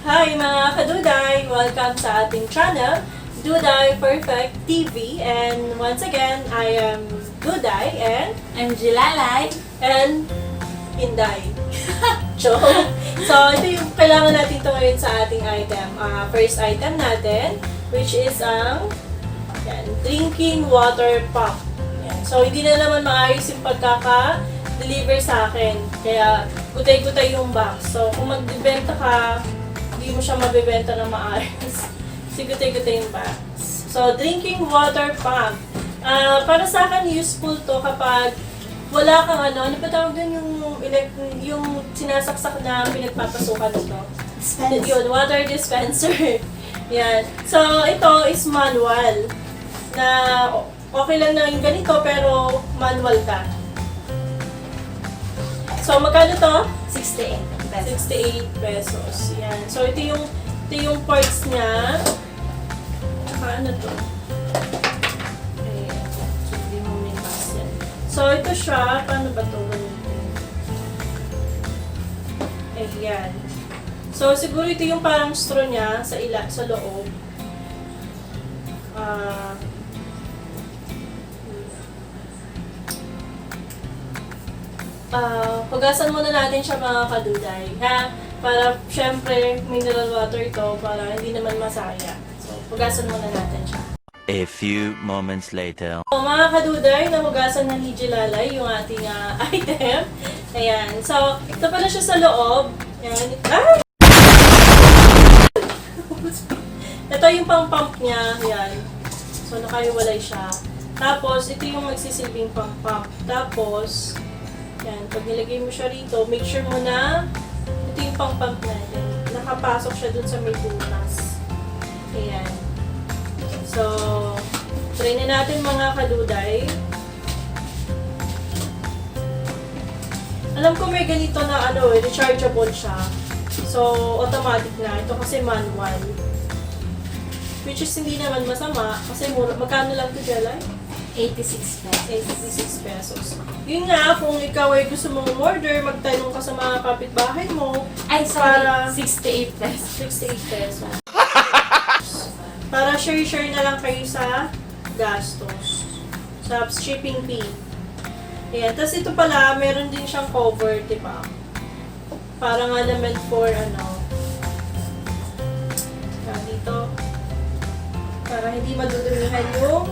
Hi mga Kaduday! Welcome sa ating channel, Duday Perfect TV. And once again, I am Duday and I'm Jilalay. and Inday. So, ito yung kailangan natin ito ngayon sa ating item. First item natin, which is ang drinking water pump. Yan. So, hindi na naman maayos yung pagkaka-deliver sa akin. Kaya, gutay-gutay yung box. So, kung magbibenta ka, hindi mo siya mabibenta na maayos. Kasi gutay-gutay yung box. So, drinking water pump. Para sa akin, useful to kapag wala kang ano ba tawag dun yung sinasaksak na pinagpapasukan dito? Yun, water dispenser. Yan. So, ito is manual. Na okay lang na yung ganito, pero manual ka. So, magkano to? 68 pesos. 68 pesos. Yan. So, ito yung parts niya. Ano to? So, ito siya. Paano ba ito? Ayan. So, siguro ito yung parang straw niya sa loob. Hugasan muna natin siya mga Kaduday. Ha? Para, syempre, mineral water ito para hindi naman masaya. So, hugasan muna natin siya. A few moments later. So, mga Kaduday, nahugasan na ni Jilalay yung ating item. Ayan. So, ito pala siya sa loob. Ayan. Ah! Ito yung pang-pump niya. Ayan. So, nakahiwalay siya. Tapos, ito yung magsisilbing pang-pump. Tapos, ayan. Pag nilagay mo siya rito, make sure mo na ito yung pang-pump natin. Nakapasok siya dun sa may butas. Ayan. So, try na natin mga Kaduday. Alam ko may ganito na rechargeable siya. So, automatic na. Ito kasi manual. Which is hindi naman masama. Kasi mura. Magkano lang ito, Jelay? 86 pesos. 86 pesos. Yun nga, kung ikaw ay gusto mong order, magtanong ka sa mga kapitbahay mo. Ay, sorry. Para 68 pesos. 68 pesos. Para share-share na lang kayo sa gastos. Sa shipping fee. Ayan. Tapos ito pala, meron din siyang cover, diba? Parang element for dito. Para hindi madudumihan yung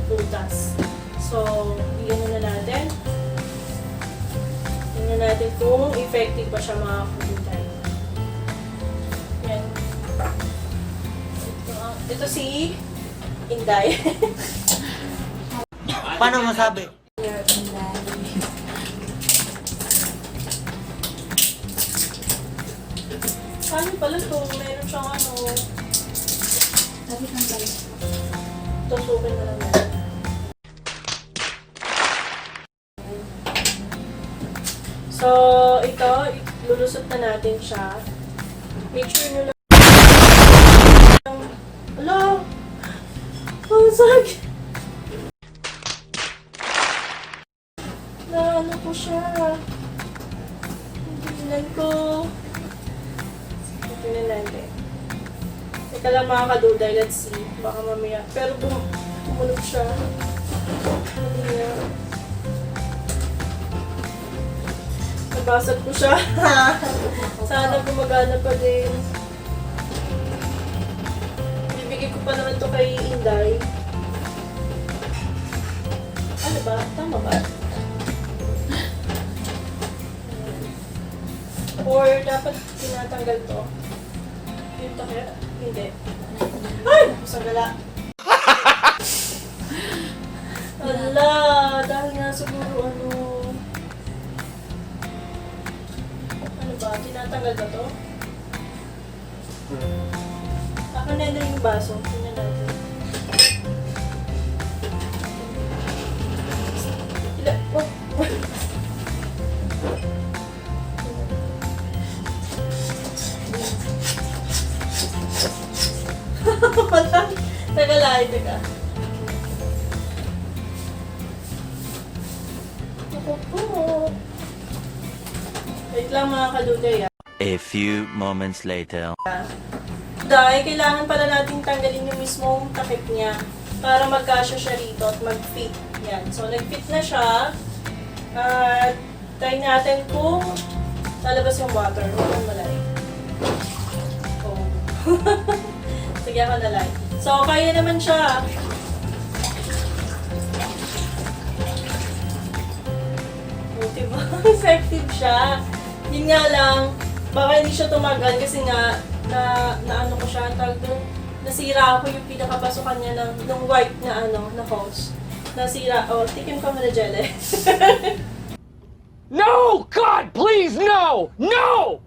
butas. So, bigyan na natin. Tingnan natin kung effective ba siya mga Kaduday. Yan. Ito si Inday. Paano masabi? Paano pala ito? Meron siyang Sabi kang pala. tutukin na lang natin. So, ito, lulusot na natin siya. Make sure nyo lang. Hello? Ang sakit. Ano po siya? Tingnan ko. Tingnan natin. Teka lang mga Kaduday, let's see. Baka mamaya. Pero bumunog siya. Mamaya. Nabasag ko siya. Sana gumagana pa din. Bibigay ko pa naman to kay Inday. Ano ba? Tama ba? Or dapat tinatanggal to? Dito kaya? Hindi. Ay! Masagala. Ala! Dahil nga siguro ano ba? Tinatanggal ba to? Akin na yung baso. Tingnan natin. Oh! Teka lang, teka. Ako po. Wait lang mga Kaduday. A few moments later. Dahil kailangan pala natin tanggalin yung mismong takip niya para magkasya siya rito at mag-fit. Yan. So, nag-fit na siya. At try natin kung lalabas yung water. Huwag kang malay. Oh. Sige ako nalay. So, kaya naman siya. Oh, diba? Effective siya. Yun nga lang, baka hindi siya tumagal kasi nga na ano ko siya, tawag doon, nasira ako yung pinakapasukan niya ng white na na hose. Nasira, tikim ko muna jelly. No! God, please, no! No!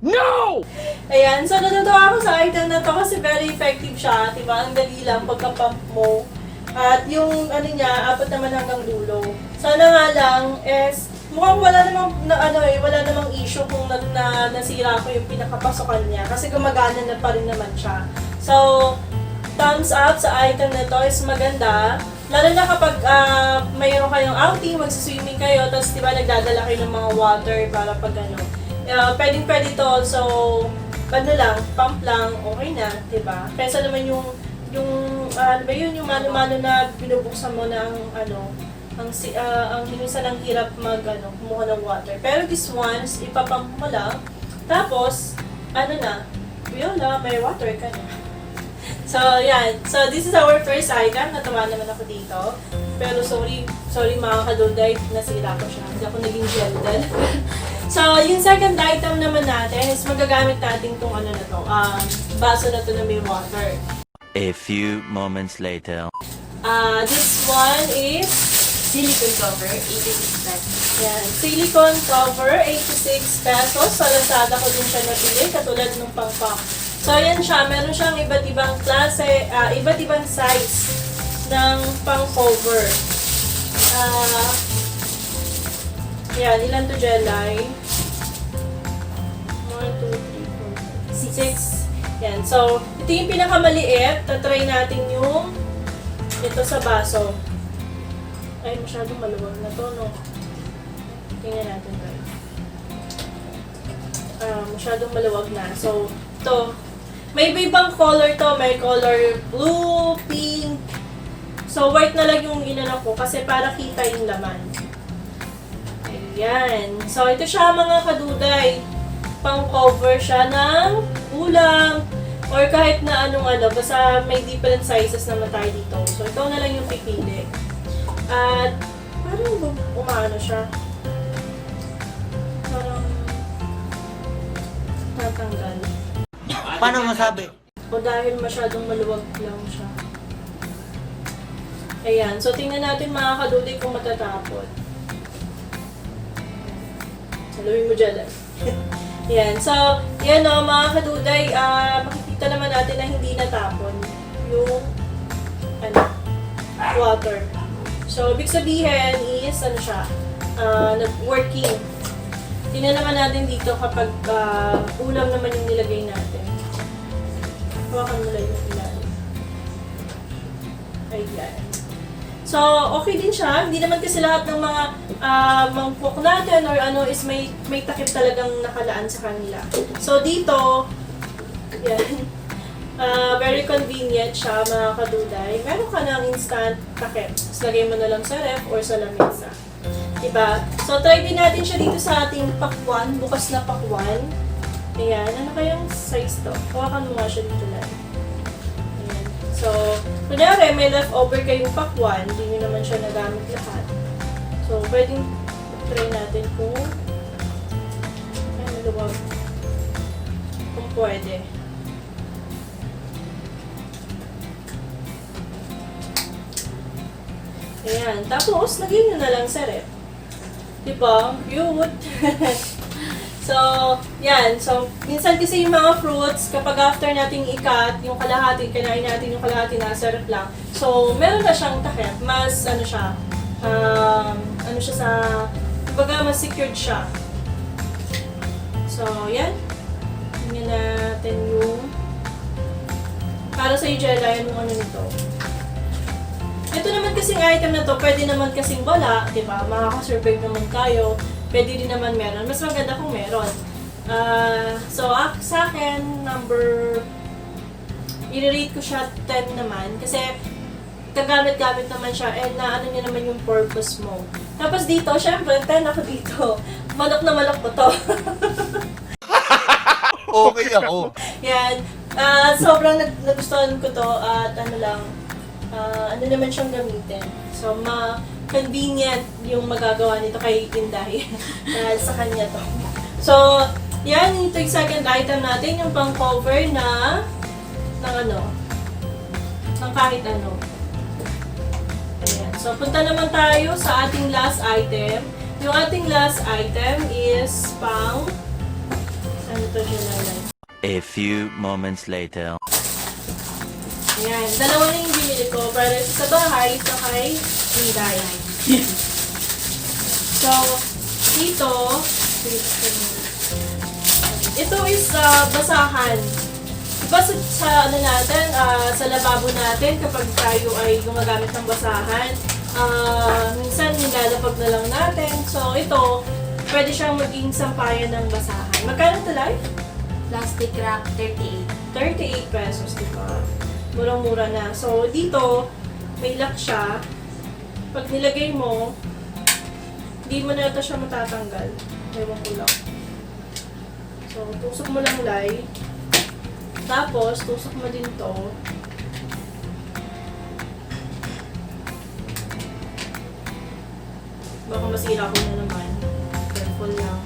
No! Ayan, so natutuwa ako sa item na to kasi very effective siya, diba? Ang dali lang pagka-pump mo. At yung niya, apat naman hanggang dulo. Sana nga lang is mukhang wala namang issue kung nasira ko yung pinakapasokan niya kasi gumagana na pa rin naman siya. So, thumbs up sa item na to is maganda. Lalo na kapag mayroon kayong outing, magsiswimming kayo, tapos diba nagdadala kayo ng mga water para pag pwede to, so pump lang, okay na, diba? Kesa naman yung mano-mano na binubuksan mo ng ang minsan ang hirap kumuha ng water. Pero this ones, ipapump mo lang, tapos, viola, may water ka na. So, yan. So, this is our first item. Natawa naman ako dito. Pero sorry mga kaduday, nasira ko siya. Hindi ako naging gentle. So, yung second item naman natin is magagamit natin itong baso na to na may water. A few moments later. This one is Silicone cover, 86 pesos. yan, silicone cover, 86 pesos. Sa Lazada ko din siya napili, katulad ng pang-pump. So, yan siya. Meron siyang iba't ibang klase, iba't ibang size ng pang-cover. Yan, ilan to jelly? 1, 2, 3, 4, 6. Yan. So, ito yung pinakamaliit. Tatry natin yung ito sa baso. Ay, masyadong maluwag na to, no? Tingnan natin tayo. Masyadong maluwag na. So, ito. May ibang color to. May color blue, pink. So, white na lang yung inano ko kasi para kita yung laman. Ayan. So, ito siya mga kaduday. Pang-cover siya ng ulam or kahit na basta may different sizes naman tayo dito. So, ito na lang yung pipili. At, parang umaano siya. Parang natanggal. Paano masabi? O dahil masyadong maluwag lang siya. Ayan. So, tingnan natin mga kaduday kung matatapon. Saluhin mo dyan. Ayan. So, yan mga kaduday. Makikita naman natin na hindi natapon yung water. So, ibig sabihin is, working. Tingnan naman natin dito kapag ulam naman yung nilagay natin. Hawakan mo lang yung ilalim. Ayan. So, okay din siya. Hindi naman kasi lahat ng mga mangkok natin or is may takip talagang nakalaan sa kanila. So, dito, yan. Very convenient siya, mga kaduday. Meron ka ng instant takip. Tapos lagay mo na lang sa ref or sa lamesa. Diba? So, try din natin siya dito sa ating pakwan. Bukas na pakwan. Ayan. Ano kayang size to? Hawakan mo nga siya dito lang. Ayan. So, kunyari, may leftover kayong pakwan. Hindi nyo naman siya nagamit lahat. So, pwedeng try natin kung maluwag. Kung pwede. Ayan. Tapos, lagyan nyo na lang sa ref. Diba? Cute! So, yan. So, minsan kasi yung mga fruits, kapag after nating i-cut, yung kalahati, kinain natin yung kalahati nasa ref lang. So, meron na siyang takip. Mas, siya sa, kumbaga, mas secured siya. So, yan. Tingnan natin yung, para sa jelly, yung nito. Ito naman kasing item na to, pwede naman kasing wala, diba? Makakasurvive naman tayo, pwede din naman meron. Mas maganda kung meron. So, sa akin, i-rate ko siya 10 naman. Kasi, kagamit-gamit naman siya and naano niya naman yung purpose mo. Tapos dito, syempre, 10 ako dito. Manok na manok ko to. Okay ako. Yan. Sobrang nagustuhan ko to at ano naman siyang gamitin. So, convenient yung magagawa nito kay Duday. Sa kanya to. So, yan, ito yung second item natin, yung pang cover ng kahit ano. Ayan. So, punta naman tayo sa ating last item. Yung ating last item is pang, ano to siya lalay? A few moments later. Ayan. Dalawa na yung binili ko para sa bahay sa kay Duday. So, dito, ito is basahan. Diba sa natin, sa lababo natin, kapag tayo ay gumagamit ng basahan, minsan nilalapag na lang natin. So, ito, pwede siyang maging sampayan ng basahan. Magkano ito, Lai? Plastic wrap, 38. 38 pesos, diba? Murang-mura na. So, dito, may lock siya. Pag nilagay mo, hindi mo na ito siya matatanggal. Ewan ko lang. So, tusok mo lang, Lai. Tapos, tusok mo din to. Baka masira ko na naman. Careful lang.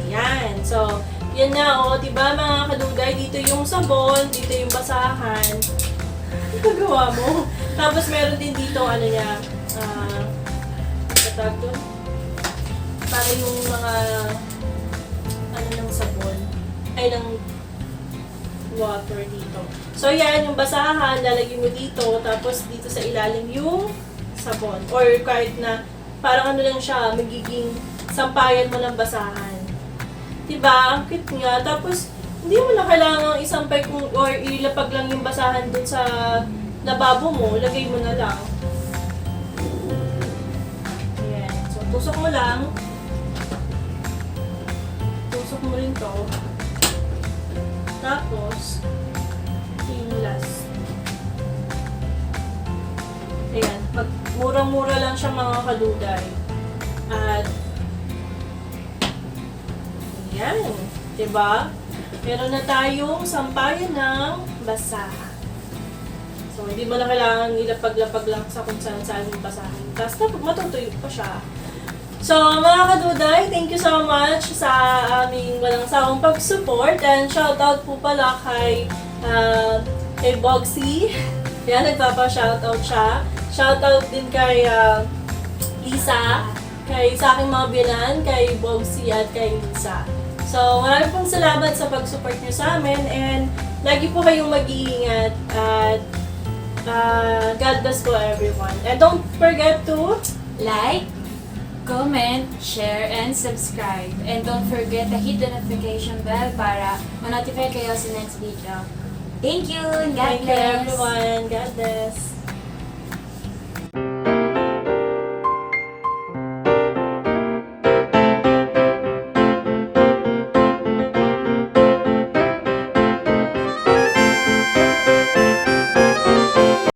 Ayan. So, yan na, o. Diba, mga kaduday? Dito yung sabon, dito yung basahan. Ano gagawa mo? Tapos, meron din dito, ano niya, katag doon. Para yung mga, ng sabon. Ay, ng water dito. So, yan, yung basahan, lalagyan mo dito, tapos dito sa ilalim yung sabon. Or kahit na, parang ano lang siya, magiging sampayan mo ng basahan. Diba? Ang cute nga. Tapos, hindi mo na kailangang isampay or ilapag lang yung basahan dun sa lababo mo, lagay mo na lang. Ayan. So, tusok mo lang. Tusok mo rin to. Tapos, yung last. Ayan. Murang-mura lang siya mga kaduday. At, ayan. Diba? Meron na tayong sampayan ng basahan. So, hindi mo na kailangan ilapag-lapag lang sa kung saan yung basahan. Tapos, matutuyo pa siya. So, mga kaduday, thank you so much sa aming walang sawang pag-support. And shoutout po pala kay Bogsy. Yan, nagpapa-shoutout siya. Shoutout din kay Lisa, sa aking mga biyanan, kay Bogsy at kay Lisa. So, maraming pong salamat sa pag-support nyo sa amin. And lagi po kayong mag-iingat. At God bless po everyone. And don't forget to Like, comment, share, and subscribe. And don't forget to hit the notification bell para ma-notify kayo sa next video. Thank you, and God thank you bless. everyone. God bless.